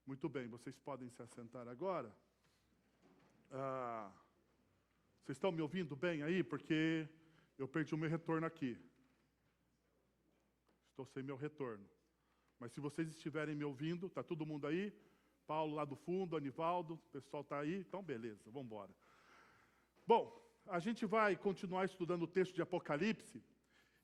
Muito bem, vocês podem se assentar agora. Vocês estão me ouvindo bem aí? Porque eu perdi o meu retorno aqui. Estou sem meu retorno. Mas se vocês estiverem me ouvindo, está todo mundo aí? Paulo lá do fundo, Anivaldo, o pessoal está aí? Então, beleza, vamos embora. Bom, a gente vai continuar estudando o texto de Apocalipse,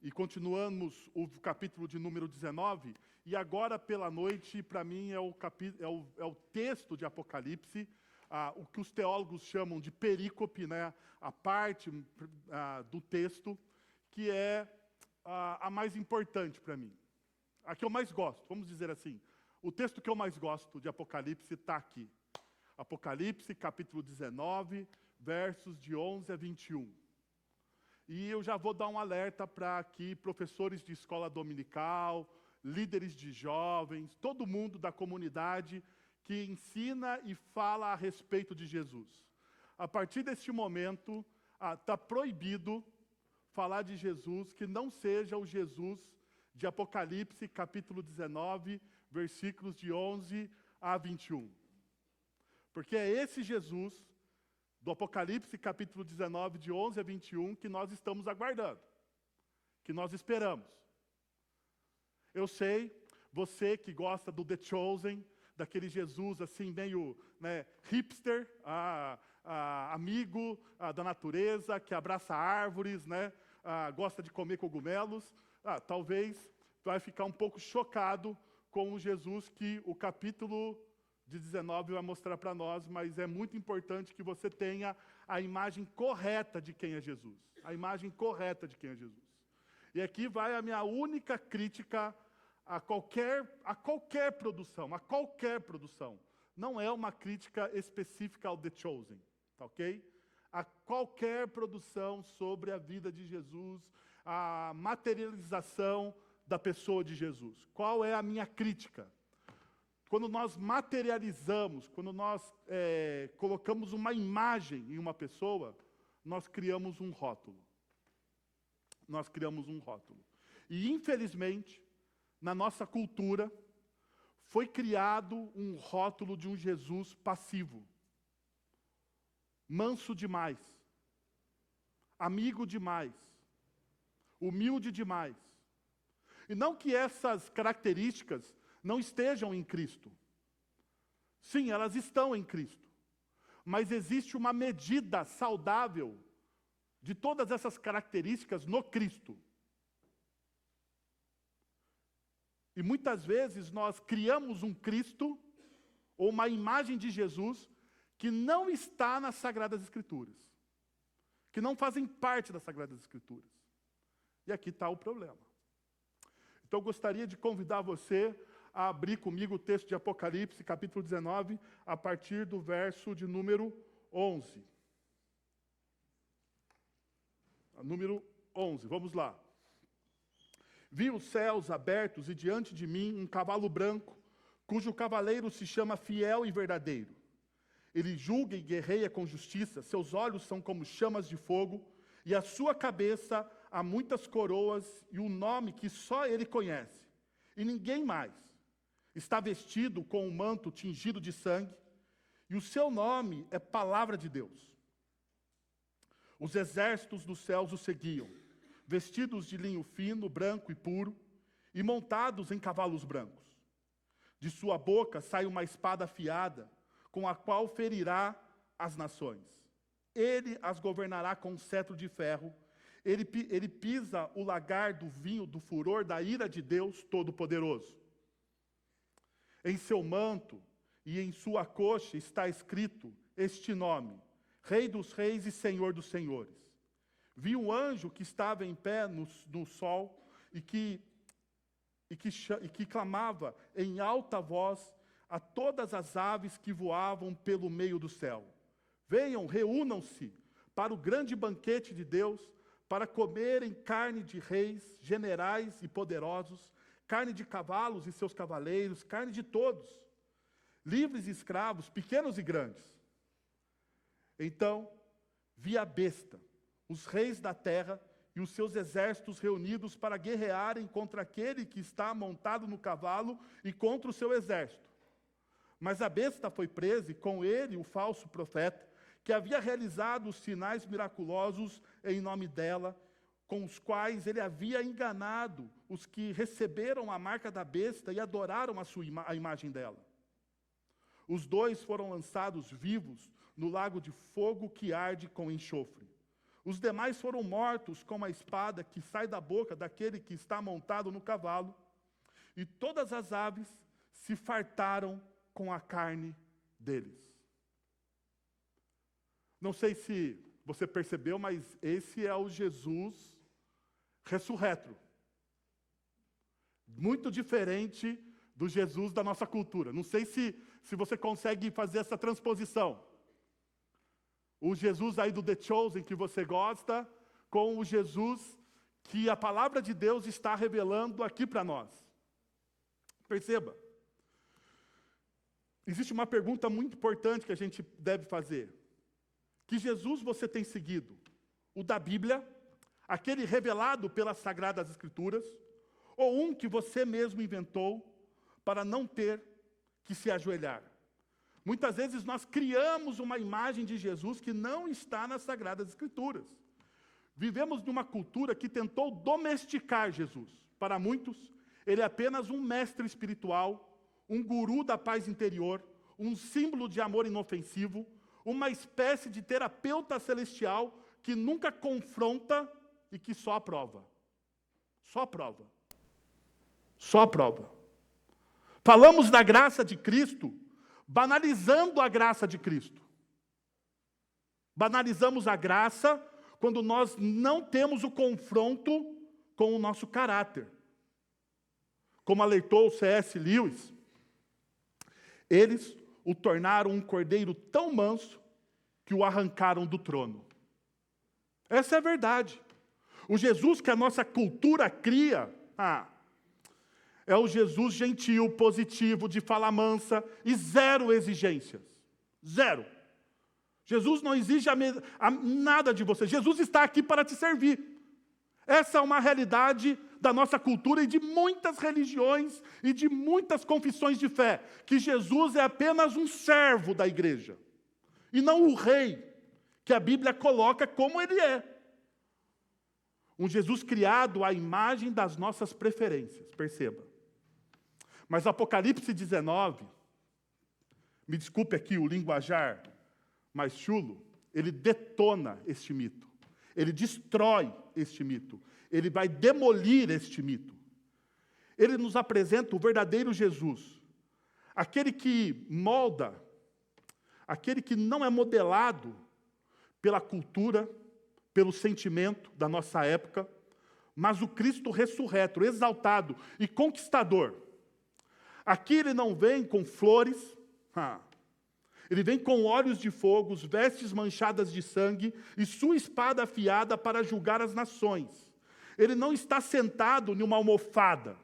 e continuamos o capítulo de número 19, e agora pela noite, para mim, é o texto de Apocalipse, o que os teólogos chamam de perícope, né? A parte do texto, que é a mais importante para mim. A que eu mais gosto, vamos dizer assim. O texto que eu mais gosto de Apocalipse está aqui. Apocalipse, capítulo 19, versos de 11 a 21. E eu já vou dar um alerta para aqui, professores de escola dominical, líderes de jovens, todo mundo da comunidade que ensina e fala a respeito de Jesus. A partir deste momento, está proibido falar de Jesus que não seja o Jesus de Apocalipse, capítulo 19, versículos de 11 a 21. Porque é esse Jesus do Apocalipse, capítulo 19, de 11 a 21, que nós estamos aguardando, que nós esperamos. Eu sei, você que gosta do The Chosen, daquele Jesus assim meio hipster, amigo da natureza, que abraça árvores, gosta de comer cogumelos, talvez vai ficar um pouco chocado com o Jesus que o capítulo de 19 vai mostrar para nós, mas é muito importante que você tenha a imagem correta de quem é Jesus. A imagem correta de quem é Jesus. E aqui vai a minha única crítica a qualquer produção. Não é uma crítica específica ao The Chosen, tá ok? A qualquer produção sobre a vida de Jesus, a materialização da pessoa de Jesus. Qual é a minha crítica? Quando nós materializamos, quando nós colocamos uma imagem em uma pessoa, nós criamos um rótulo. Nós criamos um rótulo. E, infelizmente, na nossa cultura, foi criado um rótulo de um Jesus passivo. Manso demais. Amigo demais. Humilde demais. E não que essas características não estejam em Cristo. Sim, elas estão em Cristo. Mas existe uma medida saudável de todas essas características no Cristo. E muitas vezes nós criamos um Cristo, ou uma imagem de Jesus, que não está nas Sagradas Escrituras. Que não fazem parte das Sagradas Escrituras. E aqui está o problema. Então eu gostaria de convidar você a abrir comigo o texto de Apocalipse, capítulo 19, a partir do verso de número 11. Número 11, vamos lá. Vi os céus abertos e diante de mim um cavalo branco, cujo cavaleiro se chama Fiel e Verdadeiro. Ele julga e guerreia com justiça, seus olhos são como chamas de fogo, e a sua cabeça há muitas coroas e um nome que só ele conhece, e ninguém mais. Está vestido com um manto tingido de sangue, e o seu nome é Palavra de Deus. Os exércitos dos céus o seguiam, vestidos de linho fino, branco e puro, e montados em cavalos brancos. De sua boca sai uma espada afiada, com a qual ferirá as nações. Ele as governará com um cetro de ferro. Ele pisa o lagar do vinho do furor da ira de Deus Todo-Poderoso. Em seu manto e em sua coxa está escrito este nome: Rei dos Reis e Senhor dos Senhores. Vi um anjo que estava em pé no sol e que clamava em alta voz a todas as aves que voavam pelo meio do céu: venham, reúnam-se para o grande banquete de Deus, para comerem carne de reis, generais e poderosos, carne de cavalos e seus cavaleiros, carne de todos, livres e escravos, pequenos e grandes. Então vi a besta, os reis da terra e os seus exércitos reunidos para guerrearem contra aquele que está montado no cavalo e contra o seu exército. Mas a besta foi presa e com ele o falso profeta, que havia realizado os sinais miraculosos em nome dela, com os quais ele havia enganado os que receberam a marca da besta e adoraram a imagem dela. Os dois foram lançados vivos no lago de fogo que arde com enxofre. Os demais foram mortos com a espada que sai da boca daquele que está montado no cavalo, e todas as aves se fartaram com a carne deles. Não sei se você percebeu, mas esse é o Jesus ressurreto. Muito diferente do Jesus da nossa cultura. Não sei se você consegue fazer essa transposição. O Jesus aí do The Chosen, que você gosta, com o Jesus que a palavra de Deus está revelando aqui para nós. Perceba. Existe uma pergunta muito importante que a gente deve fazer. Que Jesus você tem seguido? O da Bíblia, aquele revelado pelas Sagradas Escrituras, ou um que você mesmo inventou para não ter que se ajoelhar? Muitas vezes nós criamos uma imagem de Jesus que não está nas Sagradas Escrituras. Vivemos numa cultura que tentou domesticar Jesus. Para muitos, ele é apenas um mestre espiritual, um guru da paz interior, um símbolo de amor inofensivo, uma espécie de terapeuta celestial que nunca confronta e que só aprova. Só aprova. Só aprova. Falamos da graça de Cristo, banalizando a graça de Cristo. Banalizamos a graça quando nós não temos o confronto com o nosso caráter. Como alertou o C.S. Lewis, eles o tornaram um cordeiro tão manso que o arrancaram do trono. Essa é a verdade. O Jesus que a nossa cultura cria, é o Jesus gentil, positivo, de fala mansa e zero exigências. Zero. Jesus não exige nada de você. Jesus está aqui para te servir. Essa é uma realidade da nossa cultura e de muitas religiões e de muitas confissões de fé, que Jesus é apenas um servo da igreja, e não o rei, que a Bíblia coloca como ele é. Um Jesus criado à imagem das nossas preferências, perceba. Mas Apocalipse 19, me desculpe aqui o linguajar mais chulo, ele detona este mito. Ele destrói este mito. Ele vai demolir este mito. Ele nos apresenta o verdadeiro Jesus. Aquele que molda, aquele que não é modelado pela cultura, pelo sentimento da nossa época, mas o Cristo ressurreto, exaltado e conquistador. Aqui ele não vem com flores, ele vem com olhos de fogo, vestes manchadas de sangue e sua espada afiada para julgar as nações. Ele não está sentado em uma almofada,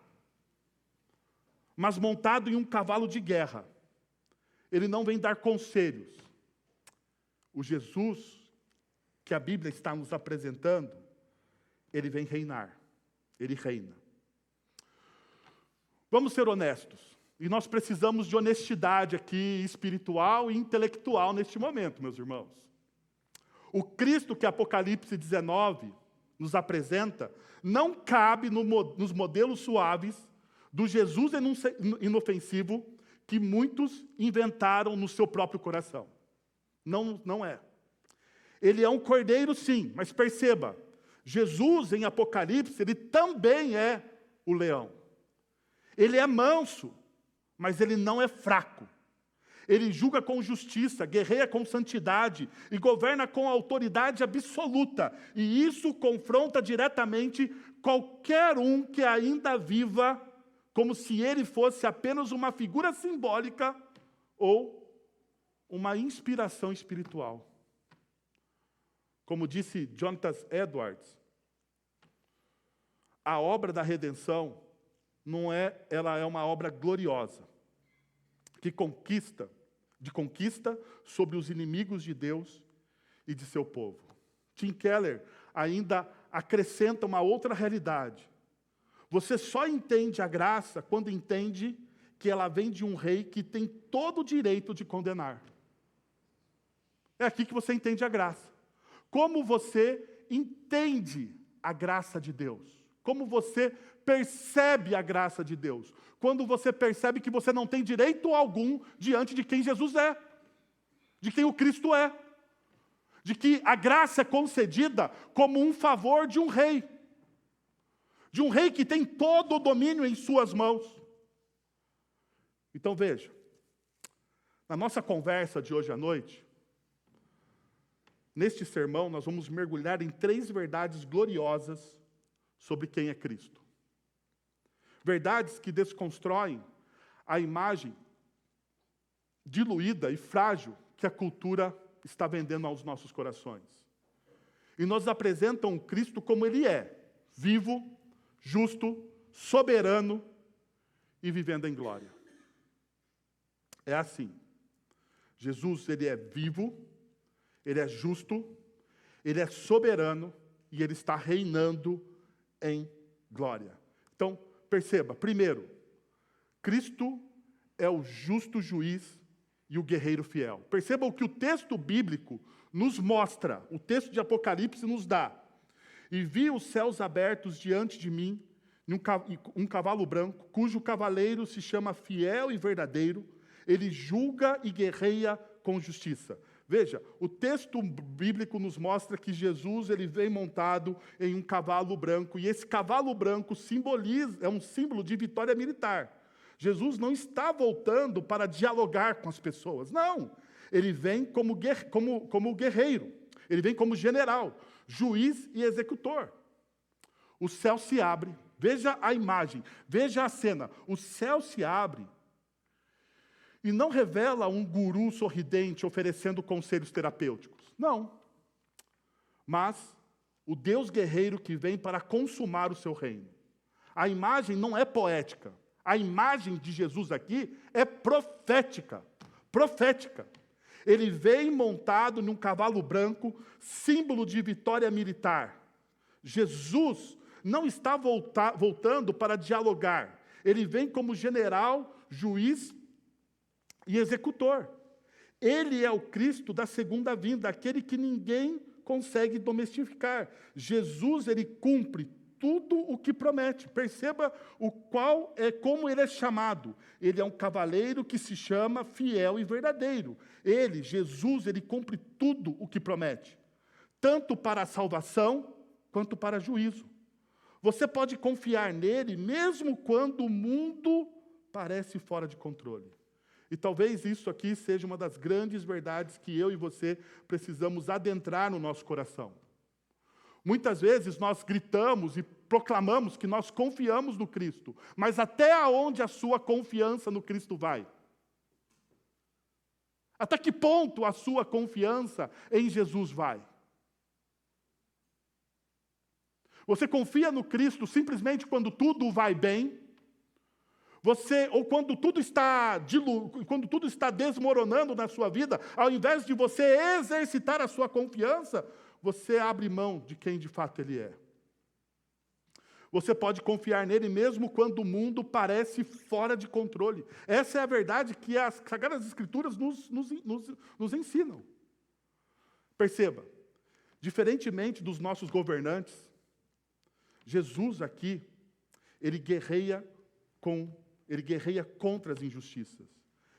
mas montado em um cavalo de guerra. Ele não vem dar conselhos. O Jesus que a Bíblia está nos apresentando, ele vem reinar. Ele reina. Vamos ser honestos. E nós precisamos de honestidade aqui, espiritual e intelectual neste momento, meus irmãos. O Cristo que Apocalipse 19 nos apresenta não cabe nos modelos suaves do Jesus inofensivo que muitos inventaram no seu próprio coração. Não é. Ele é um cordeiro, sim, mas perceba, Jesus em Apocalipse, ele também é o leão. Ele é manso, mas ele não é fraco. Ele julga com justiça, guerreia com santidade e governa com autoridade absoluta. E isso confronta diretamente qualquer um que ainda viva como se ele fosse apenas uma figura simbólica ou uma inspiração espiritual. Como disse Jonathan Edwards, a obra da redenção ela é uma obra gloriosa, de conquista sobre os inimigos de Deus e de seu povo. Tim Keller ainda acrescenta uma outra realidade. Você só entende a graça quando entende que ela vem de um rei que tem todo o direito de condenar. É aqui que você entende a graça. Como você entende a graça de Deus? Como você percebe a graça de Deus? Quando você percebe que você não tem direito algum diante de quem Jesus é, de quem o Cristo é, de que a graça é concedida como um favor de um rei que tem todo o domínio em suas mãos. Então veja, na nossa conversa de hoje à noite, neste sermão nós vamos mergulhar em 3 verdades gloriosas sobre quem é Cristo. Verdades que desconstroem a imagem diluída e frágil que a cultura está vendendo aos nossos corações. E nos apresentam o Cristo como Ele é, vivo, justo, soberano e vivendo em glória. É assim. Jesus, Ele é vivo, Ele é justo, Ele é soberano e Ele está reinando em glória. Então, perceba, primeiro, Cristo é o justo juiz e o guerreiro fiel. Perceba o que o texto bíblico nos mostra, o texto de Apocalipse nos dá. E vi os céus abertos diante de mim, um cavalo branco, cujo cavaleiro se chama Fiel e Verdadeiro, ele julga e guerreia com justiça. Veja, o texto bíblico nos mostra que Jesus ele vem montado em um cavalo branco, e esse cavalo branco é um símbolo de vitória militar. Jesus não está voltando para dialogar com as pessoas, não. Ele vem como guerreiro, ele vem como general, juiz e executor. O céu se abre, veja a imagem, veja a cena. O céu se abre e não revela um guru sorridente oferecendo conselhos terapêuticos. Não. Mas o Deus guerreiro que vem para consumar o seu reino. A imagem não é poética. A imagem de Jesus aqui é profética. Profética. Ele vem montado num cavalo branco, símbolo de vitória militar. Jesus não está voltando para dialogar. Ele vem como general, juiz e executor. Ele é o Cristo da segunda vinda, aquele que ninguém consegue domesticar. Jesus, ele cumpre tudo o que promete. Perceba como ele é chamado. Ele é um cavaleiro que se chama fiel e verdadeiro. Ele, Jesus, ele cumpre tudo o que promete. Tanto para a salvação, quanto para juízo. Você pode confiar nele, mesmo quando o mundo parece fora de controle. E talvez isso aqui seja uma das grandes verdades que eu e você precisamos adentrar no nosso coração. Muitas vezes nós gritamos e proclamamos que nós confiamos no Cristo, mas até onde a sua confiança no Cristo vai? Até que ponto a sua confiança em Jesus vai? Você confia no Cristo simplesmente quando tudo vai bem? Ou quando tudo está desmoronando na sua vida, ao invés de você exercitar a sua confiança, você abre mão de quem de fato Ele é. Você pode confiar nele mesmo quando o mundo parece fora de controle. Essa é a verdade que as Sagradas Escrituras nos ensinam. Perceba, diferentemente dos nossos governantes, Jesus aqui, ele guerreia contra as injustiças.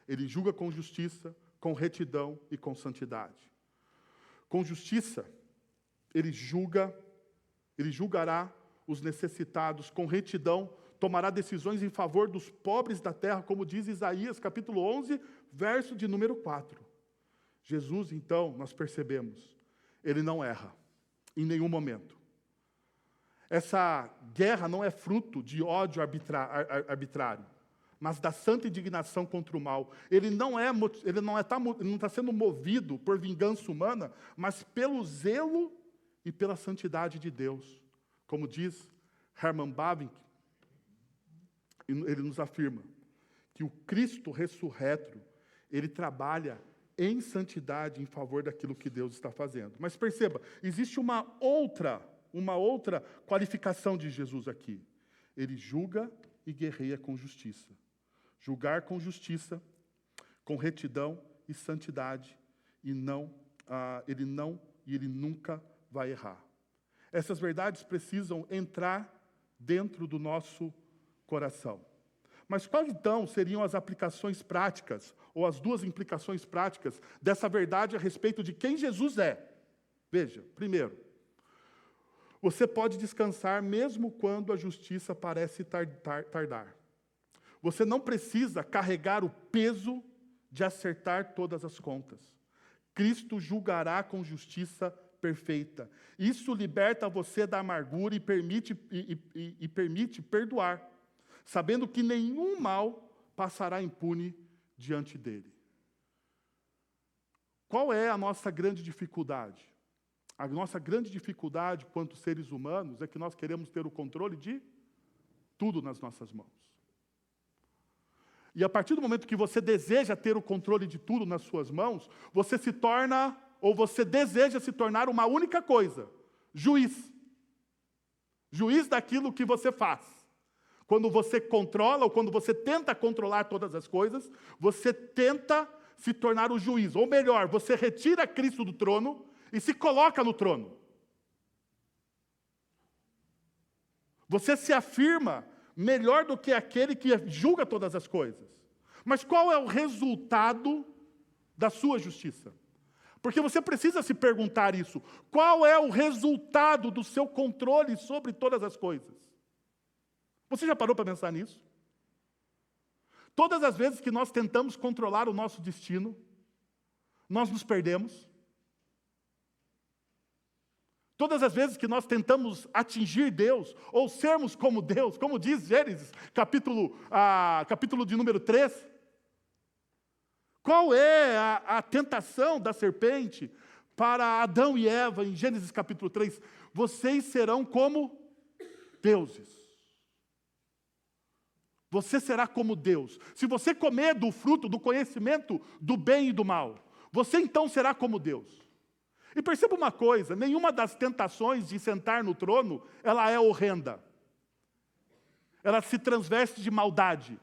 Ele julga com justiça, com retidão e com santidade. Com justiça, ele julgará os necessitados. Com retidão, tomará decisões em favor dos pobres da terra, como diz Isaías, capítulo 11, verso de número 4. Jesus, então, nós percebemos, ele não erra, em nenhum momento. Essa guerra não é fruto de ódio arbitrário, mas da santa indignação contra o mal. Ele não está sendo movido por vingança humana, mas pelo zelo e pela santidade de Deus. Como diz Herman Bavinck, ele nos afirma que o Cristo ressurreto, ele trabalha em santidade em favor daquilo que Deus está fazendo. Mas perceba, existe uma outra qualificação de Jesus aqui. Ele julga e guerreia com justiça. julgar com justiça, com retidão e santidade, e ele nunca vai errar. Essas verdades precisam entrar dentro do nosso coração. Mas quais então seriam as aplicações práticas, ou as duas implicações práticas dessa verdade a respeito de quem Jesus é? Veja, primeiro, você pode descansar mesmo quando a justiça parece tardar. Você não precisa carregar o peso de acertar todas as contas. Cristo julgará com justiça perfeita. Isso liberta você da amargura e permite perdoar, sabendo que nenhum mal passará impune diante dele. Qual é a nossa grande dificuldade? A nossa grande dificuldade, quanto seres humanos, é que nós queremos ter o controle de tudo nas nossas mãos. E a partir do momento que você deseja ter o controle de tudo nas suas mãos, você se torna, ou você deseja se tornar uma única coisa: juiz. Juiz daquilo que você faz. Quando você controla, ou quando você tenta controlar todas as coisas, você tenta se tornar o juiz. Ou melhor, você retira Cristo do trono e se coloca no trono. Você se afirma melhor do que aquele que julga todas as coisas. Mas qual é o resultado da sua justiça? Porque você precisa se perguntar isso. Qual é o resultado do seu controle sobre todas as coisas? Você já parou para pensar nisso? Todas as vezes que nós tentamos controlar o nosso destino, nós nos perdemos. Todas as vezes que nós tentamos atingir Deus, ou sermos como Deus, como diz Gênesis, capítulo de número 3. Qual é a tentação da serpente para Adão e Eva, em Gênesis capítulo 3? Vocês serão como deuses. Você será como Deus. Se você comer do fruto do conhecimento do bem e do mal, você então será como Deus. E perceba uma coisa, nenhuma das tentações de sentar no trono, ela é horrenda. Ela se transveste de maldade.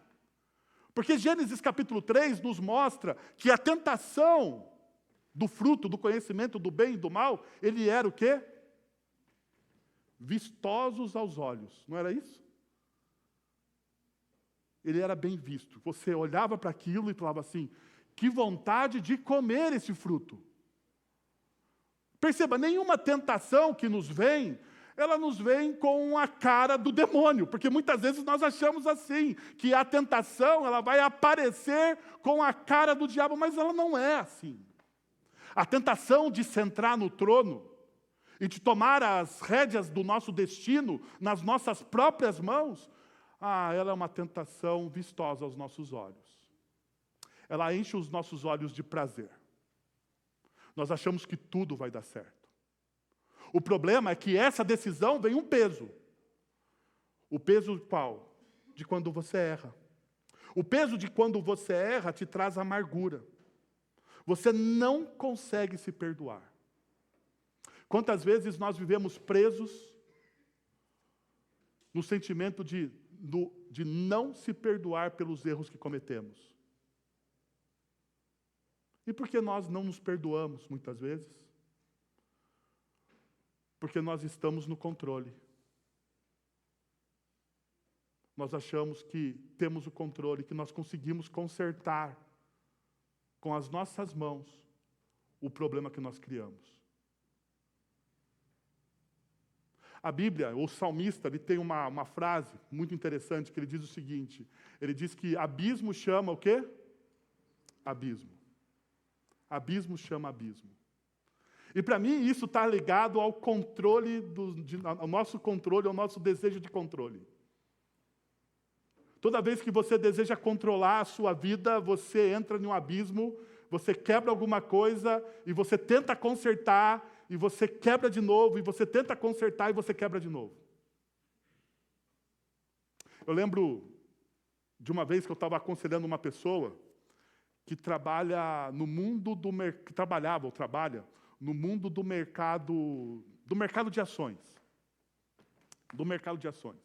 Porque Gênesis capítulo 3 nos mostra que a tentação do fruto, do conhecimento do bem e do mal, ele era o quê? Vistosos aos olhos, não era isso? Ele era bem visto. Você olhava para aquilo e falava assim, que vontade de comer esse fruto. Perceba, nenhuma tentação que nos vem, ela nos vem com a cara do demônio, porque muitas vezes nós achamos assim, que a tentação ela vai aparecer com a cara do diabo, mas ela não é assim. A tentação de sentar no trono e de tomar as rédeas do nosso destino nas nossas próprias mãos, ela é uma tentação vistosa aos nossos olhos. Ela enche os nossos olhos de prazer. Nós achamos que tudo vai dar certo. O problema é que essa decisão vem um peso. O peso qual? De quando você erra. O peso de quando você erra te traz amargura. Você não consegue se perdoar. Quantas vezes nós vivemos presos no sentimento de não se perdoar pelos erros que cometemos? E por que nós não nos perdoamos, muitas vezes? Porque nós estamos no controle. Nós achamos que temos o controle, que nós conseguimos consertar com as nossas mãos o problema que nós criamos. A Bíblia, o salmista, ele tem uma frase muito interessante, que ele diz o seguinte, ele diz que abismo chama o quê? Abismo. Abismo chama abismo. E para mim isso está ligado ao controle, ao nosso controle, ao nosso desejo de controle. Toda vez que você deseja controlar a sua vida, você entra em um abismo, você quebra alguma coisa e você tenta consertar, e você quebra de novo, e você tenta consertar e você quebra de novo. Eu lembro de uma vez que eu estava aconselhando uma pessoa que trabalha no mundo que trabalhava ou trabalha no mundo do mercado de ações. Do mercado de ações.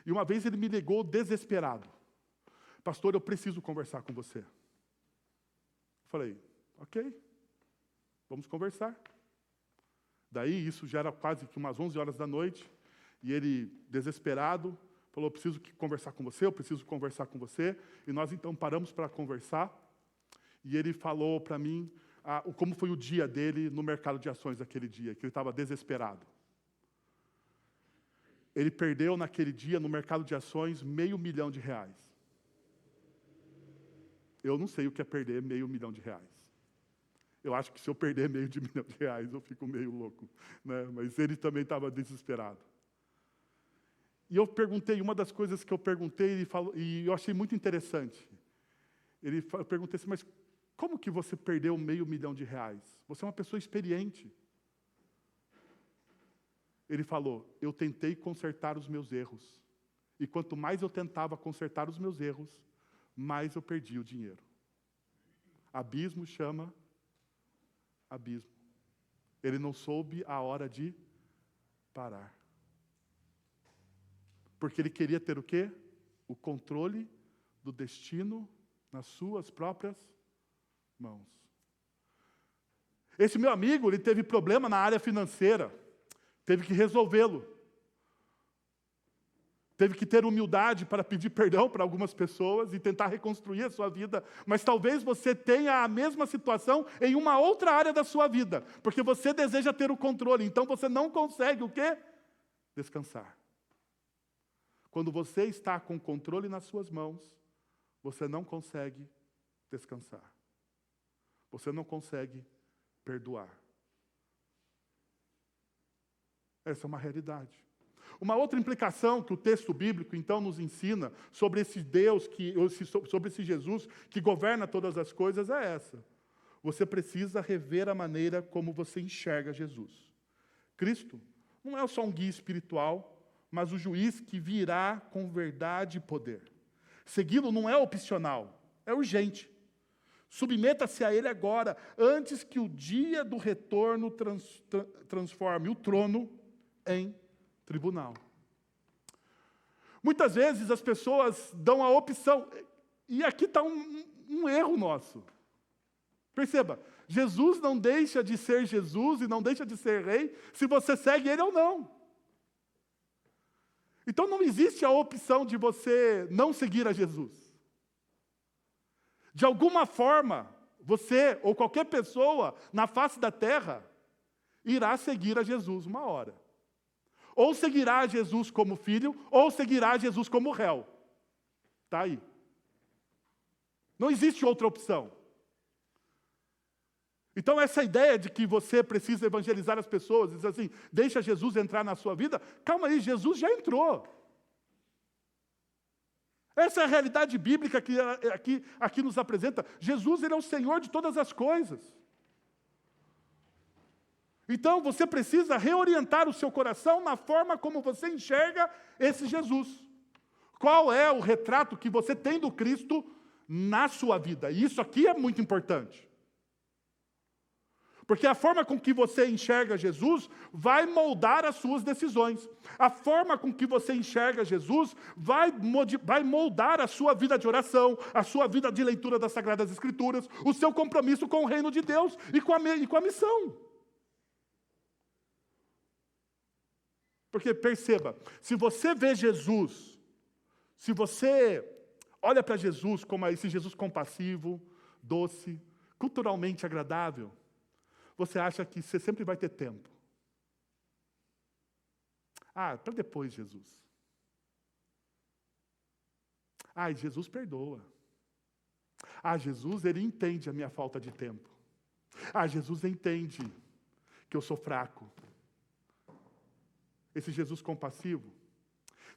E uma vez ele me ligou desesperado, pastor, eu preciso conversar com você. Falei, ok, vamos conversar. Daí, isso já era quase que umas 11 horas da noite, e ele, desesperado, falou, eu preciso conversar com você, eu preciso conversar com você. E nós, então, paramos para conversar, e ele falou para mim como foi o dia dele no mercado de ações naquele dia, que ele estava desesperado. Ele perdeu naquele dia, no mercado de ações, R$500 mil. Eu não sei o que é perder R$500 mil. Eu acho que se eu perder R$500 mil, eu fico meio louco, né? Mas ele também estava desesperado. E eu perguntei, uma das coisas que eu perguntei, ele falou, e eu achei muito interessante. Eu perguntei assim, mas como que você perdeu R$500 mil? Você é uma pessoa experiente. Ele falou, eu tentei consertar os meus erros. E quanto mais eu tentava consertar os meus erros, mais eu perdi o dinheiro. Abismo chama abismo. Ele não soube a hora de parar. Porque ele queria ter o quê? O controle do destino nas suas próprias mãos. Esse meu amigo, ele teve problema na área financeira. Teve que resolvê-lo. Teve que ter humildade para pedir perdão para algumas pessoas e tentar reconstruir a sua vida. Mas talvez você tenha a mesma situação em uma outra área da sua vida. Porque você deseja ter o controle. Então você não consegue o quê? Descansar. Quando você está com o controle nas suas mãos, você não consegue descansar. Você não consegue perdoar. Essa é uma realidade. Uma outra implicação que o texto bíblico, então, nos ensina sobre esse Deus, sobre esse Jesus que governa todas as coisas é essa. Você precisa rever a maneira como você enxerga Jesus. Cristo não é só um guia espiritual, mas o juiz que virá com verdade e poder. Segui-lo não é opcional, é urgente. Submeta-se a Ele agora, antes que o dia do retorno transforme o trono em tribunal. Muitas vezes as pessoas dão a opção, e aqui está um erro nosso. Perceba, Jesus não deixa de ser Jesus e não deixa de ser rei se você segue Ele ou não. Então não existe a opção de você não seguir a Jesus. De alguma forma, você ou qualquer pessoa na face da terra irá seguir a Jesus uma hora. Ou seguirá a Jesus como filho, ou seguirá a Jesus como réu. Está aí. Não existe outra opção. Então essa ideia de que você precisa evangelizar as pessoas, diz assim, deixa Jesus entrar na sua vida, calma aí, Jesus já entrou. Essa é a realidade bíblica que aqui nos apresenta. Jesus, Ele é o Senhor de todas as coisas. Então, você precisa reorientar o seu coração na forma como você enxerga esse Jesus. Qual é o retrato que você tem do Cristo na sua vida? E isso aqui é muito importante. Porque a forma com que você enxerga Jesus vai moldar as suas decisões. A forma com que você enxerga Jesus vai moldar a sua vida de oração, a sua vida de leitura das Sagradas Escrituras, o seu compromisso com o reino de Deus e com a missão. Porque, perceba, se você vê Jesus, se você olha para Jesus como esse Jesus compassivo, doce, culturalmente agradável, você acha que você sempre vai ter tempo. Para depois, Jesus. Jesus perdoa. Jesus, Ele entende a minha falta de tempo. Jesus entende que eu sou fraco. Esse Jesus compassivo.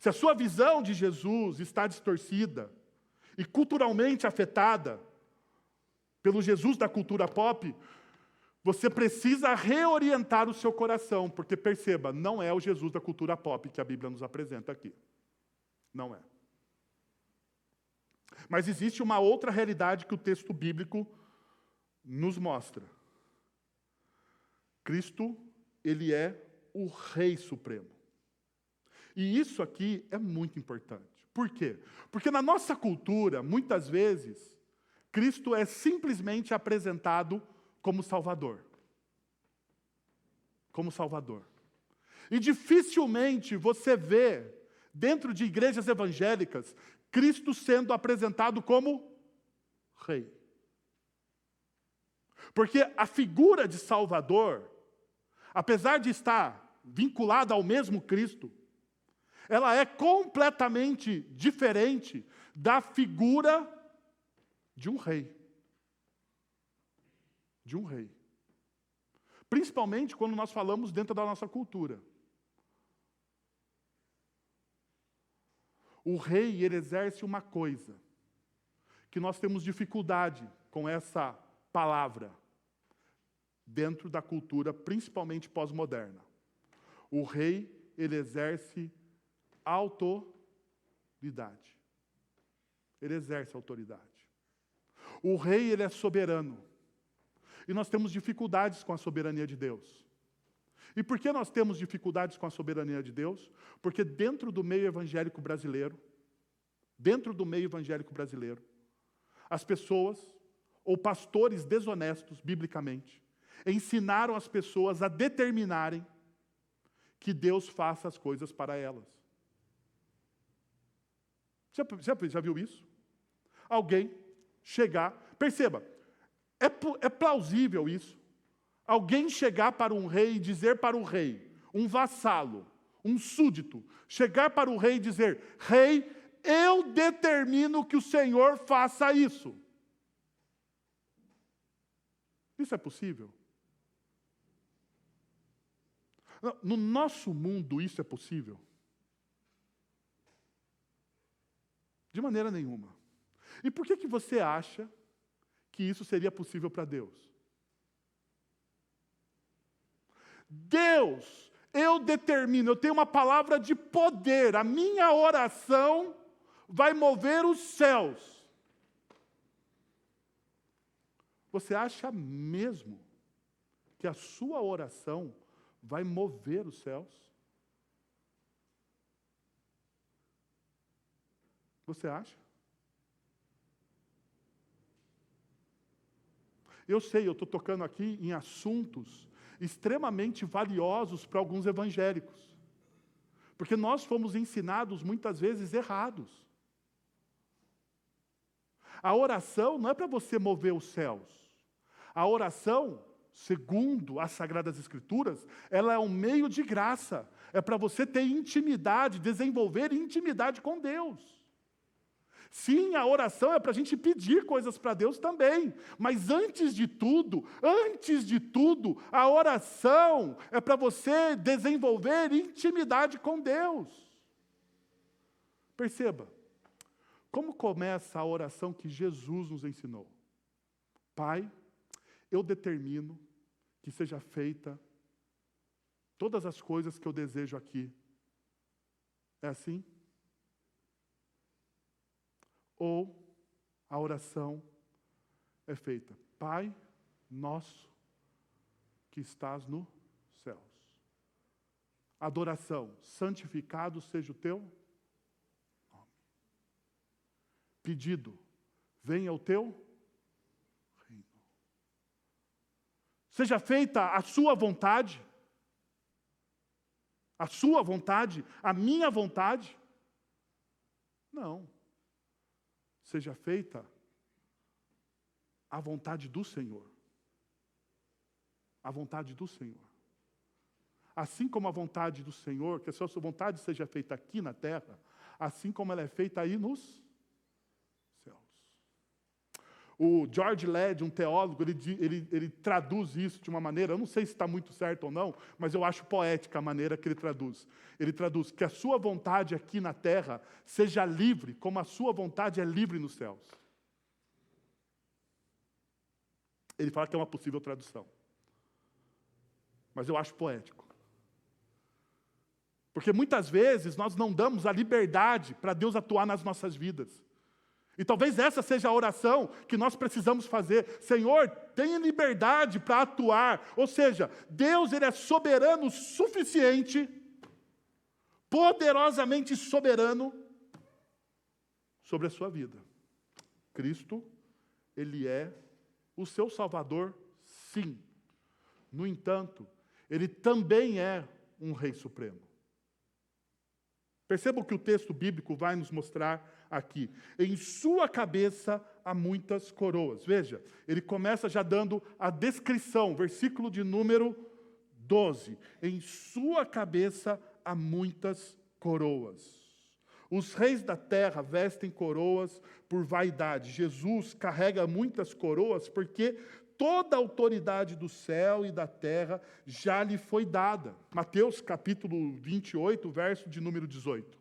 Se a sua visão de Jesus está distorcida e culturalmente afetada pelo Jesus da cultura pop, você precisa reorientar o seu coração, porque perceba, não é o Jesus da cultura pop que a Bíblia nos apresenta aqui. Não é. Mas existe uma outra realidade que o texto bíblico nos mostra. Cristo, Ele é o Rei Supremo. E isso aqui é muito importante. Por quê? Porque na nossa cultura, muitas vezes, Cristo é simplesmente apresentado como Salvador. Como Salvador. E dificilmente você vê, dentro de igrejas evangélicas, Cristo sendo apresentado como Rei. Porque a figura de Salvador, apesar de estar vinculada ao mesmo Cristo, ela é completamente diferente da figura de um rei. De um rei. Principalmente quando nós falamos dentro da nossa cultura. O rei, ele exerce uma coisa que nós temos dificuldade com essa palavra dentro da cultura, principalmente pós-moderna. O rei, ele exerce autoridade. Ele exerce autoridade. O rei, ele é soberano. E nós temos dificuldades com a soberania de Deus. E por que nós temos dificuldades com a soberania de Deus? Porque dentro do meio evangélico brasileiro, as pessoas, ou pastores desonestos, biblicamente, ensinaram as pessoas a determinarem que Deus faça as coisas para elas. Já viu isso? Alguém chegar, perceba, é plausível isso. Alguém chegar para um rei e dizer para o rei, um vassalo, um súdito, chegar para o rei e dizer, rei, eu determino que o Senhor faça isso. Isso é possível? No nosso mundo isso é possível? De maneira nenhuma. E por que você acha que isso seria possível para Deus? Deus, eu determino, eu tenho uma palavra de poder, a minha oração vai mover os céus. Você acha mesmo que a sua oração vai mover os céus? Você acha? Eu sei, eu estou tocando aqui em assuntos extremamente valiosos para alguns evangélicos. Porque nós fomos ensinados muitas vezes errados. A oração não é para você mover os céus. A oração, segundo as Sagradas Escrituras, ela é um meio de graça. É para você ter intimidade, desenvolver intimidade com Deus. Sim, a oração é para a gente pedir coisas para Deus também. Mas antes de tudo, a oração é para você desenvolver intimidade com Deus. Perceba, como começa a oração que Jesus nos ensinou? Pai, eu determino que seja feita todas as coisas que eu desejo aqui. É assim? Ou a oração é feita, Pai nosso que estás nos céus. Adoração, santificado seja o teu nome. Pedido, venha o teu reino. Seja feita a sua vontade, a minha vontade. Não. Seja feita a vontade do Senhor. A vontade do Senhor. Assim como a vontade do Senhor, que a sua vontade seja feita aqui na terra, assim como ela é feita aí nos céus. O George Led, um teólogo, ele traduz isso de uma maneira, eu não sei se está muito certo ou não, mas eu acho poética a maneira que ele traduz. Ele traduz que a sua vontade aqui na terra seja livre, como a sua vontade é livre nos céus. Ele fala que é uma possível tradução. Mas eu acho poético. Porque muitas vezes nós não damos a liberdade para Deus atuar nas nossas vidas. E talvez essa seja a oração que nós precisamos fazer. Senhor, tenha liberdade para atuar. Ou seja, Deus, ele é soberano o suficiente, poderosamente soberano, sobre a sua vida. Cristo, Ele é o seu Salvador, sim. No entanto, Ele também é um Rei Supremo. Perceba o que o texto bíblico vai nos mostrar aqui. Em sua cabeça há muitas coroas. Veja, ele começa já dando a descrição, versículo de número 12. Em sua cabeça há muitas coroas. Os reis da terra vestem coroas por vaidade. Jesus carrega muitas coroas porque toda a autoridade do céu e da terra já lhe foi dada. Mateus capítulo 28, verso de número 18.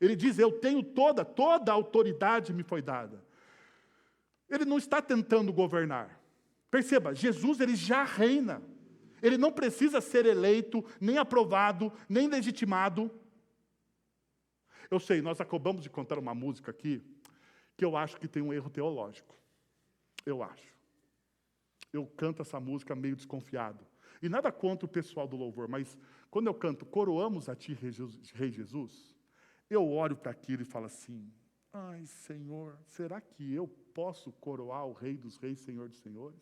Ele diz, eu tenho toda a autoridade me foi dada. Ele não está tentando governar. Perceba, Jesus ele já reina. Ele não precisa ser eleito, nem aprovado, nem legitimado. Eu sei, nós acabamos de cantar uma música aqui, que eu acho que tem um erro teológico. Eu acho. Eu canto essa música meio desconfiado. E nada contra o pessoal do louvor, mas quando eu canto, coroamos a ti, Rei Jesus, eu olho para aquilo e falo assim, ai, Senhor, será que eu posso coroar o Rei dos Reis, Senhor dos Senhores?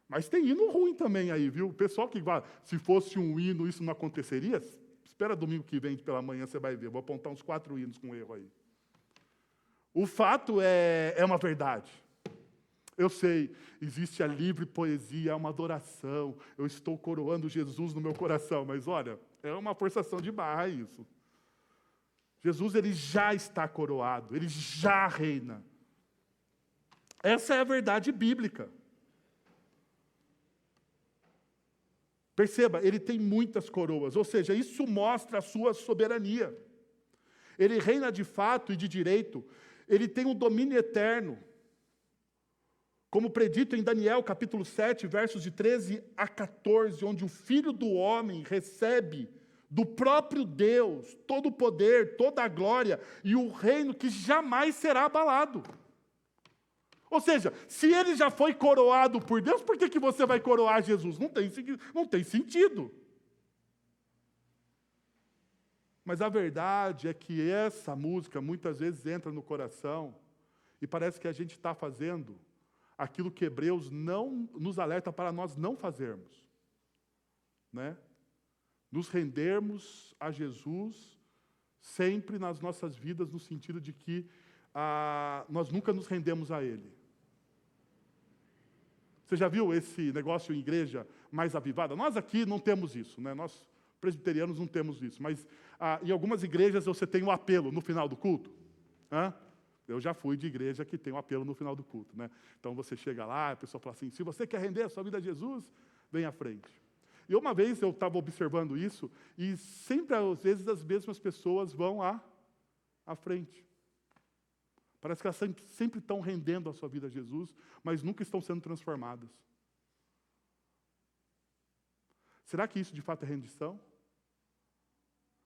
Mas tem hino ruim também aí, viu? O pessoal que vai, se fosse um hino, isso não aconteceria? Espera domingo que vem, pela manhã, você vai ver. Eu vou apontar uns 4 hinos com erro aí. O fato é uma verdade. Eu sei, existe a livre poesia, é uma adoração. Eu estou coroando Jesus no meu coração. Mas, olha, é uma forçação de barra isso. Jesus, ele já está coroado. Ele já reina. Essa é a verdade bíblica. Perceba, ele tem muitas coroas, ou seja, isso mostra a sua soberania. Ele reina de fato e de direito, ele tem um domínio eterno. Como predito em Daniel, capítulo 7, versos de 13 a 14, onde o Filho do Homem recebe do próprio Deus todo o poder, toda a glória e o reino que jamais será abalado. Ou seja, se ele já foi coroado por Deus, por que você vai coroar Jesus? Não tem sentido. Mas a verdade é que essa música muitas vezes entra no coração e parece que a gente está fazendo aquilo que Hebreus não nos alerta para nós não fazermos. Né? Nos rendermos a Jesus sempre nas nossas vidas, no sentido de que nós nunca nos rendemos a Ele. Você já viu esse negócio em igreja mais avivada? Nós aqui não temos isso, né? Nós, presbiterianos, não temos isso. Mas em algumas igrejas você tem um apelo no final do culto. Eu já fui de igreja que tem um apelo no final do culto. Né? Então você chega lá, a pessoa fala assim, se você quer render a sua vida a Jesus, vem à frente. E uma vez eu estava observando isso, e sempre, às vezes, as mesmas pessoas vão à frente. Parece que elas sempre estão rendendo a sua vida a Jesus, mas nunca estão sendo transformadas. Será que isso de fato é rendição?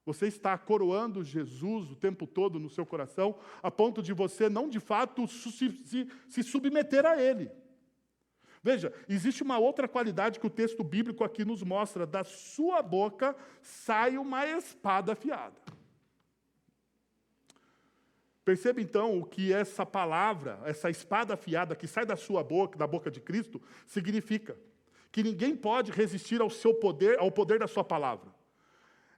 Você está coroando Jesus o tempo todo no seu coração, a ponto de você não de fato se submeter a Ele. Veja, existe uma outra qualidade que o texto bíblico aqui nos mostra. Da sua boca sai uma espada afiada. Perceba então o que essa palavra, essa espada afiada que sai da sua boca, da boca de Cristo, significa. Que ninguém pode resistir ao seu poder, ao poder da sua palavra.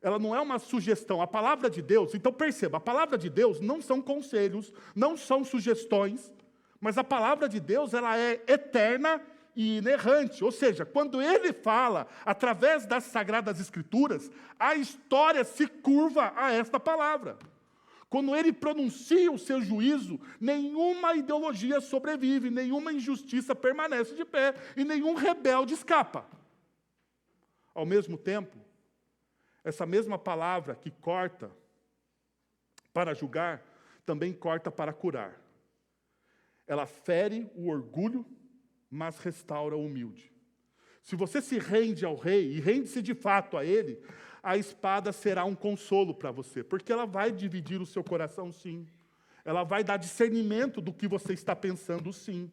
Ela não é uma sugestão. A palavra de Deus, então perceba, a palavra de Deus não são conselhos, não são sugestões, mas a palavra de Deus ela é eterna e inerrante. Ou seja, quando Ele fala através das Sagradas Escrituras, a história se curva a esta palavra. Quando Ele pronuncia o seu juízo, nenhuma ideologia sobrevive, nenhuma injustiça permanece de pé e nenhum rebelde escapa. Ao mesmo tempo, essa mesma palavra que corta para julgar, também corta para curar. Ela fere o orgulho, mas restaura o humilde. Se você se rende ao rei, e rende-se de fato a ele, a espada será um consolo para você, porque ela vai dividir o seu coração, sim. Ela vai dar discernimento do que você está pensando, sim.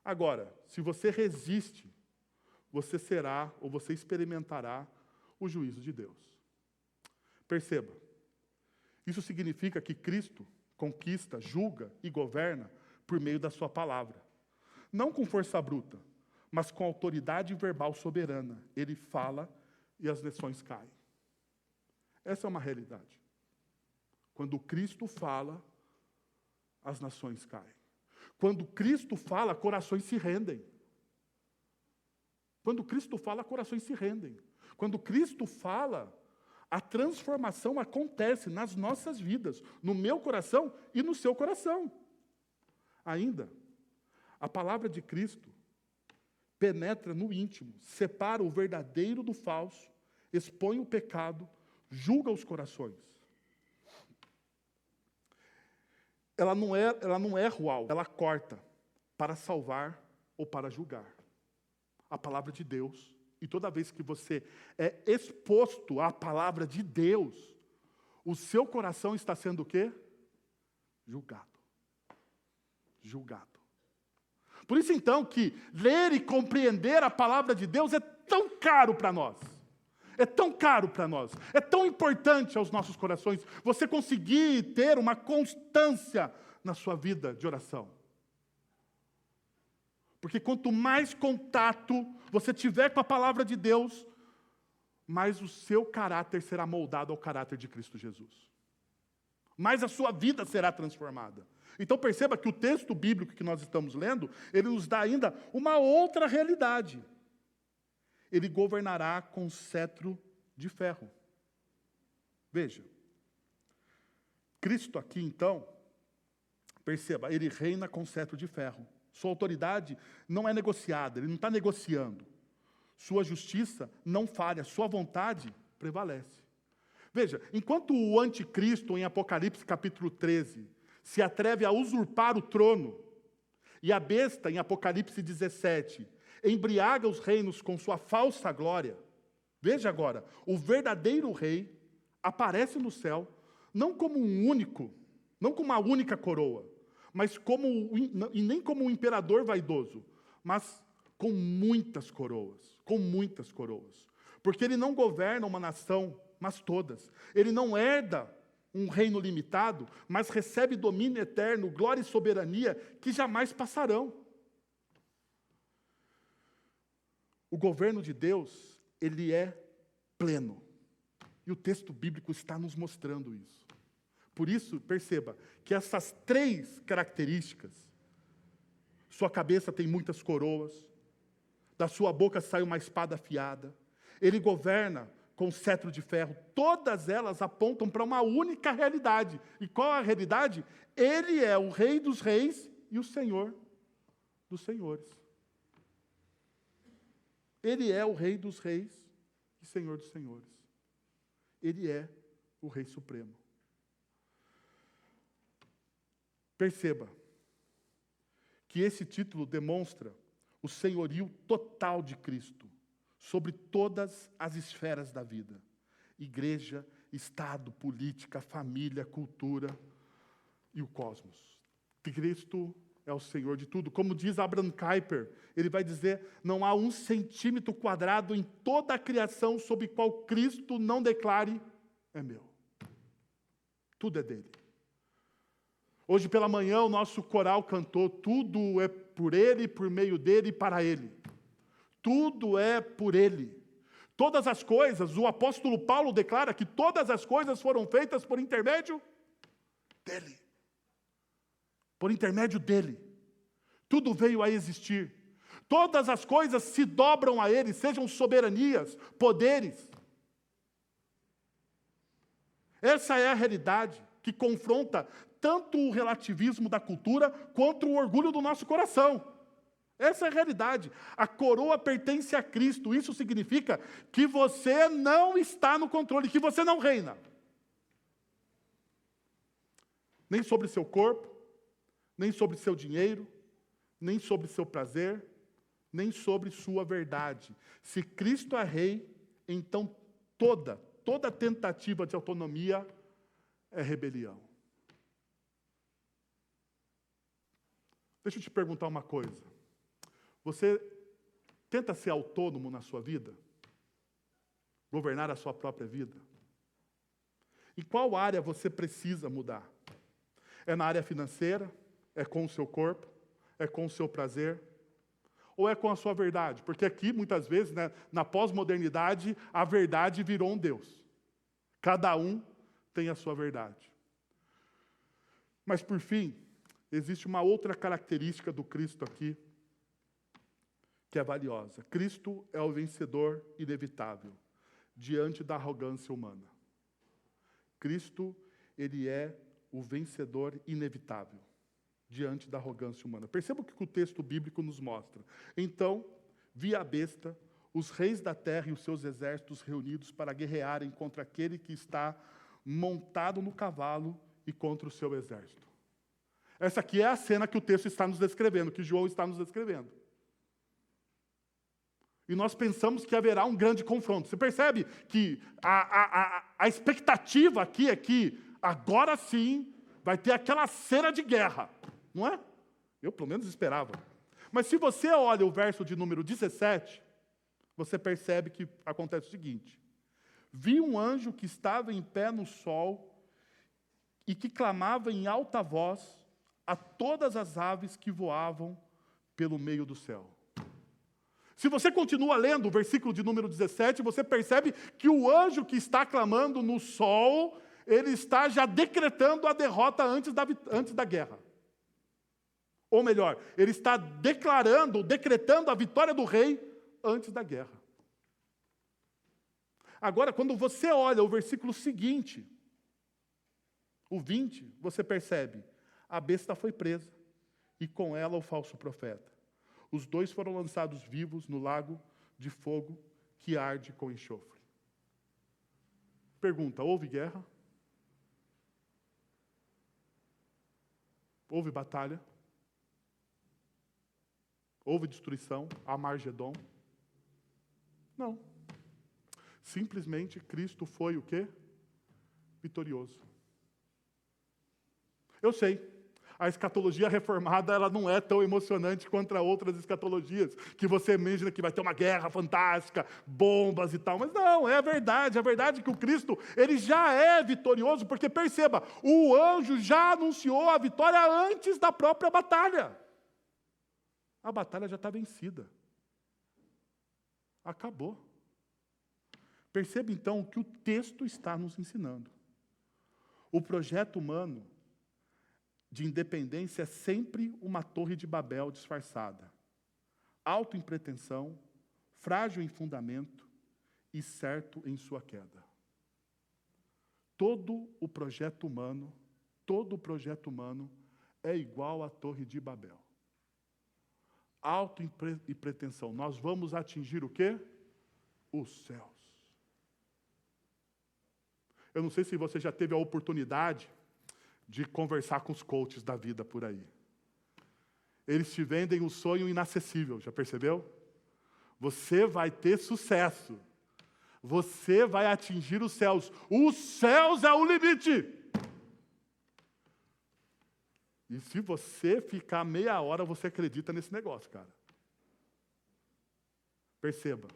Agora, se você resiste, você será, ou você experimentará, o juízo de Deus. Perceba, isso significa que Cristo conquista, julga e governa por meio da sua palavra. Não com força bruta, mas com autoridade verbal soberana. Ele fala e as nações caem. Essa é uma realidade. Quando Cristo fala, as nações caem. Quando Cristo fala, corações se rendem. Quando Cristo fala, corações se rendem. Quando Cristo fala, a transformação acontece nas nossas vidas, no meu coração e no seu coração. Ainda, a palavra de Cristo penetra no íntimo, separa o verdadeiro do falso, expõe o pecado, julga os corações. Ela não erra o alvo, ela corta para salvar ou para julgar. A palavra de Deus, e toda vez que você é exposto à palavra de Deus, o seu coração está sendo o quê? Julgado. Julgado. Por isso, então, que ler e compreender a palavra de Deus é tão caro para nós. É tão caro para nós. É tão importante aos nossos corações você conseguir ter uma constância na sua vida de oração. Porque quanto mais contato você tiver com a palavra de Deus, mais o seu caráter será moldado ao caráter de Cristo Jesus. Mais a sua vida será transformada. Então perceba que o texto bíblico que nós estamos lendo, ele nos dá ainda uma outra realidade. Ele governará com cetro de ferro. Veja, Cristo aqui então, perceba, ele reina com cetro de ferro. Sua autoridade não é negociada, ele não está negociando. Sua justiça não falha, sua vontade prevalece. Veja, enquanto o anticristo, em Apocalipse capítulo 13, se atreve a usurpar o trono, e a besta, em Apocalipse 17, embriaga os reinos com sua falsa glória, veja agora, o verdadeiro rei aparece no céu, não como um único, não como uma única coroa, mas e nem como um imperador vaidoso, mas com muitas coroas, porque ele não governa uma nação, mas todas. Ele não herda um reino limitado, mas recebe domínio eterno, glória e soberania que jamais passarão. O governo de Deus, ele é pleno. E o texto bíblico está nos mostrando isso. Por isso, perceba que essas três características, sua cabeça tem muitas coroas, da sua boca sai uma espada afiada, ele governa com cetro de ferro, todas elas apontam para uma única realidade. E qual é a realidade? Ele é o Rei dos Reis e o Senhor dos Senhores. Ele é o Rei dos Reis e Senhor dos Senhores. Ele é o Rei Supremo. Perceba que esse título demonstra o senhorio total de Cristo sobre todas as esferas da vida. Igreja, Estado, política, família, cultura e o cosmos. Cristo é o Senhor de tudo. Como diz Abraham Kuyper, ele vai dizer, não há 1 centímetro quadrado em toda a criação sobre qual Cristo não declare, é meu. Tudo é dele. Hoje pela manhã o nosso coral cantou, tudo é por ele, por meio dele e para ele. Tudo é por ele. Todas as coisas, o apóstolo Paulo declara que todas as coisas foram feitas por intermédio dele. Por intermédio dele. Tudo veio a existir. Todas as coisas se dobram a ele, sejam soberanias, poderes. Essa é a realidade que confronta tanto o relativismo da cultura quanto o orgulho do nosso coração. Essa é a realidade. A coroa pertence a Cristo. Isso significa que você não está no controle, que você não reina. Nem sobre seu corpo, nem sobre seu dinheiro, nem sobre seu prazer, nem sobre sua verdade. Se Cristo é rei, então toda tentativa de autonomia é rebelião. Deixa eu te perguntar uma coisa. Você tenta ser autônomo na sua vida? Governar a sua própria vida? Em qual área você precisa mudar? É na área financeira? É com o seu corpo? É com o seu prazer? Ou é com a sua verdade? Porque aqui, muitas vezes, né, na pós-modernidade, a verdade virou um Deus. Cada um tem a sua verdade. Mas, por fim, existe uma outra característica do Cristo aqui, que é valiosa. Cristo é o vencedor inevitável diante da arrogância humana. Cristo, ele é o vencedor inevitável diante da arrogância humana. Perceba o que o texto bíblico nos mostra. Então, vi a besta, os reis da terra e os seus exércitos reunidos para guerrearem contra aquele que está montado no cavalo e contra o seu exército. Essa aqui é a cena que o texto está nos descrevendo, que João está nos descrevendo. E nós pensamos que haverá um grande confronto. Você percebe que a expectativa aqui é que agora sim vai ter aquela cena de guerra, não é? Eu, pelo menos, esperava. Mas se você olha o verso de número 17, você percebe que acontece o seguinte. Vi um anjo que estava em pé no sol e que clamava em alta voz a todas as aves que voavam pelo meio do céu. Se você continua lendo o versículo de número 17, você percebe que o anjo que está clamando no sol, ele está já decretando a derrota antes da guerra. Ou melhor, ele está decretando a vitória do rei antes da guerra. Agora, quando você olha o versículo seguinte, o 20, você percebe, a besta foi presa, e com ela o falso profeta. Os dois foram lançados vivos no lago de fogo que arde com enxofre. Pergunta, houve guerra? Houve batalha? Houve destruição? Armagedon? Não. Simplesmente Cristo foi o quê? Vitorioso. Eu sei. A escatologia reformada, ela não é tão emocionante quanto outras escatologias, que você imagina que vai ter uma guerra fantástica, bombas e tal. Mas não, é a verdade que o Cristo, ele já é vitorioso, porque perceba, o anjo já anunciou a vitória antes da própria batalha. A batalha já está vencida. Acabou. Perceba então o que o texto está nos ensinando. O projeto humano de independência é sempre uma torre de Babel disfarçada. Alto em pretensão, frágil em fundamento e certo em sua queda. Todo o projeto humano é igual à torre de Babel. Alto em pretensão. Nós vamos atingir o quê? Os céus. Eu não sei se você já teve a oportunidade de conversar com os coaches da vida por aí. Eles te vendem o sonho inacessível, já percebeu? Você vai ter sucesso. Você vai atingir os céus. Os céus é o limite. E se você ficar meia hora, você acredita nesse negócio, cara. Perceba,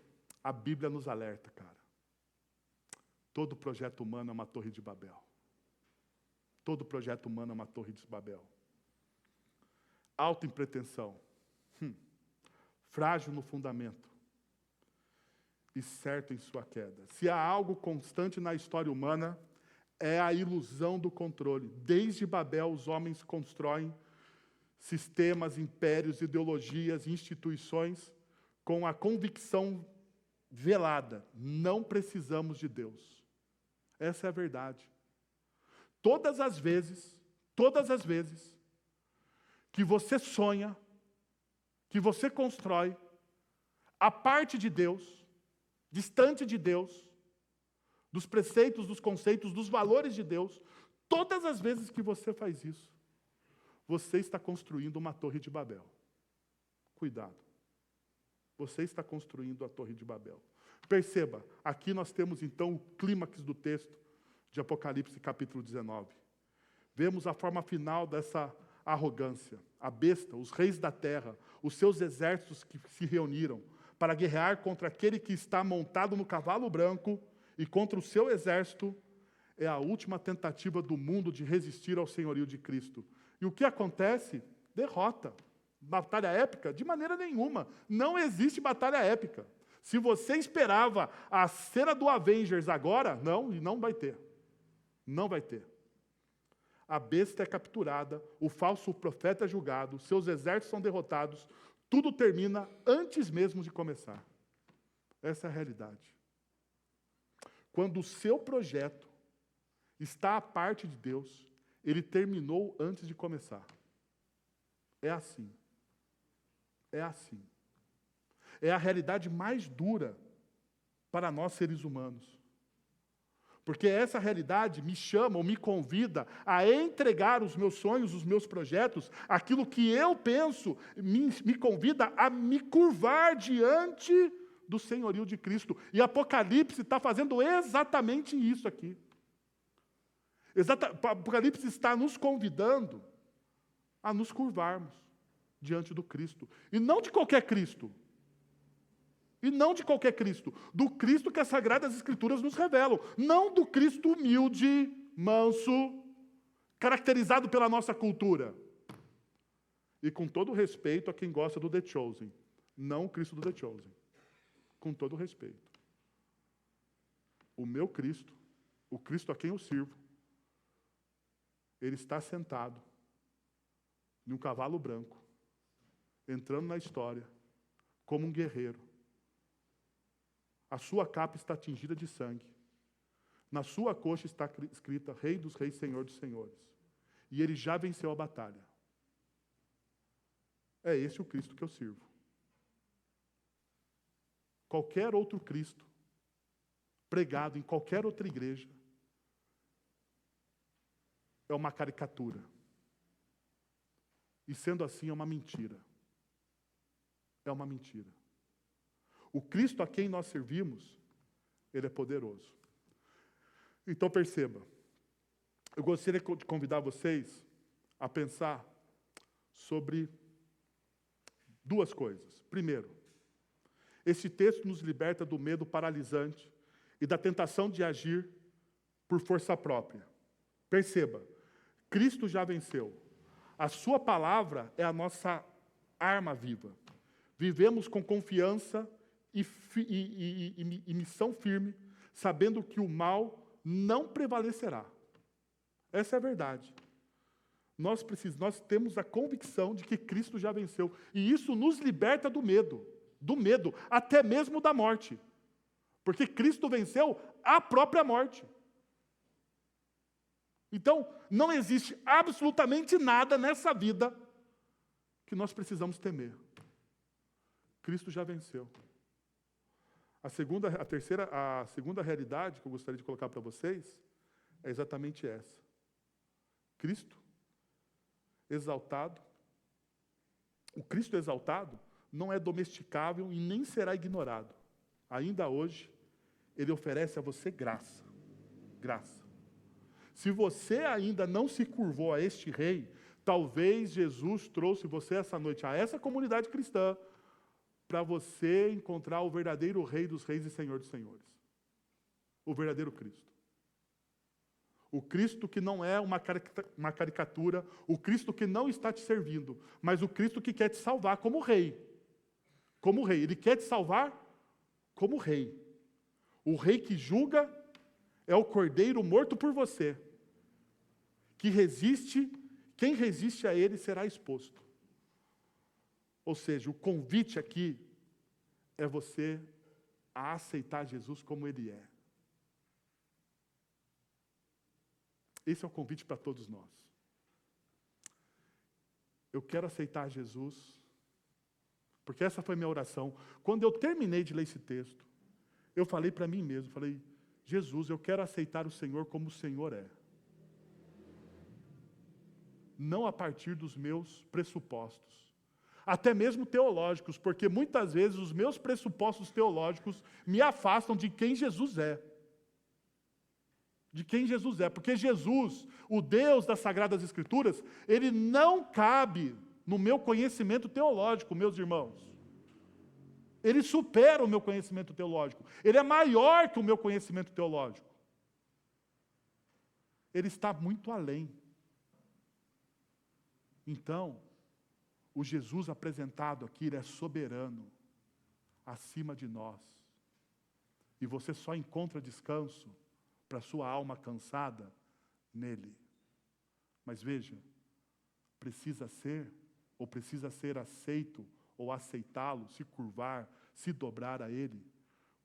a Bíblia nos alerta, cara. Todo projeto humano é uma torre de Babel. Todo projeto humano é uma torre de Babel. Alto em pretensão. Frágil no fundamento. E certo em sua queda. Se há algo constante na história humana, é a ilusão do controle. Desde Babel, os homens constroem sistemas, impérios, ideologias, instituições com a convicção velada. Não precisamos de Deus. Essa é a verdade. Todas as vezes que você sonha, que você constrói, a parte de Deus, distante de Deus, dos preceitos, dos conceitos, dos valores de Deus, todas as vezes que você faz isso, você está construindo uma torre de Babel. Cuidado. Você está construindo a torre de Babel. Perceba, aqui nós temos então o clímax do texto de Apocalipse capítulo 19. Vemos a forma final dessa arrogância. A besta, os reis da terra, os seus exércitos que se reuniram para guerrear contra aquele que está montado no cavalo branco e contra o seu exército, é a última tentativa do mundo de resistir ao senhorio de Cristo. E o que acontece? Derrota. Batalha épica? De maneira nenhuma. Não existe batalha épica. Se você esperava a cena do Avengers agora, não vai ter. Não vai ter. A besta é capturada, o falso profeta é julgado, seus exércitos são derrotados, tudo termina antes mesmo de começar. Essa é a realidade. Quando o seu projeto está à parte de Deus, ele terminou antes de começar. É assim. É assim. É a realidade mais dura para nós seres humanos. Porque essa realidade me chama ou me convida a entregar os meus sonhos, os meus projetos, aquilo que eu penso, me convida a me curvar diante do senhorio de Cristo. E Apocalipse está fazendo exatamente isso aqui. Apocalipse está nos convidando a nos curvarmos diante do Cristo. E não de qualquer Cristo. E não de qualquer Cristo. Do Cristo que as Sagradas Escrituras nos revelam. Não do Cristo humilde, manso, caracterizado pela nossa cultura. E com todo respeito a quem gosta do The Chosen. Não o Cristo do The Chosen. Com todo respeito. O meu Cristo, o Cristo a quem eu sirvo, ele está sentado em um cavalo branco, entrando na história, como um guerreiro. A sua capa está tingida de sangue. Na sua coxa está escrita Rei dos Reis, Senhor dos Senhores. E ele já venceu a batalha. É esse o Cristo que eu sirvo. Qualquer outro Cristo, pregado em qualquer outra igreja, é uma caricatura. E sendo assim, é uma mentira. É uma mentira. O Cristo a quem nós servimos, ele é poderoso. Então perceba, eu gostaria de convidar vocês a pensar sobre duas coisas. Primeiro, esse texto nos liberta do medo paralisante e da tentação de agir por força própria. Perceba, Cristo já venceu. A sua palavra é a nossa arma viva. Vivemos com confiança e missão firme, sabendo que o mal não prevalecerá. Essa é a verdade. Nós temos a convicção de que Cristo já venceu. E isso nos liberta do medo, até mesmo da morte. Porque Cristo venceu a própria morte. Então, não existe absolutamente nada nessa vida que nós precisamos temer. Cristo já venceu. A segunda realidade que eu gostaria de colocar para vocês é exatamente essa. Cristo exaltado. O Cristo exaltado não é domesticável e nem será ignorado. Ainda hoje, ele oferece a você graça. Graça. Se você ainda não se curvou a este rei, talvez Jesus trouxe você essa noite a essa comunidade cristã para você encontrar o verdadeiro Rei dos Reis e Senhor dos Senhores. O verdadeiro Cristo. O Cristo que não é uma caricatura, o Cristo que não está te servindo, mas o Cristo que quer te salvar como Rei. Como Rei. Ele quer te salvar como Rei. O Rei que julga é o Cordeiro morto por você. Que resiste, quem resiste a ele será exposto. Ou seja, o convite aqui é você a aceitar Jesus como Ele é. Esse é o convite para todos nós. Eu quero aceitar Jesus, porque essa foi minha oração. Quando eu terminei de ler esse texto, eu falei para mim mesmo, falei, Jesus, eu quero aceitar o Senhor como o Senhor é. Não a partir dos meus pressupostos. Até mesmo teológicos, porque muitas vezes os meus pressupostos teológicos me afastam de quem Jesus é. De quem Jesus é. Porque Jesus, o Deus das Sagradas Escrituras, ele não cabe no meu conhecimento teológico, meus irmãos. Ele supera o meu conhecimento teológico. Ele é maior que o meu conhecimento teológico. Ele está muito além. Então, o Jesus apresentado aqui, ele é soberano, acima de nós. E você só encontra descanso para sua alma cansada nele. Mas veja, precisa ser aceito, ou aceitá-lo, se curvar, se dobrar a ele,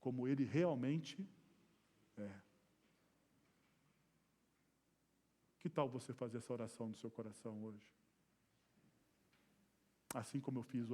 como ele realmente é. Que tal você fazer essa oração no seu coração hoje? Assim como eu fiz hoje.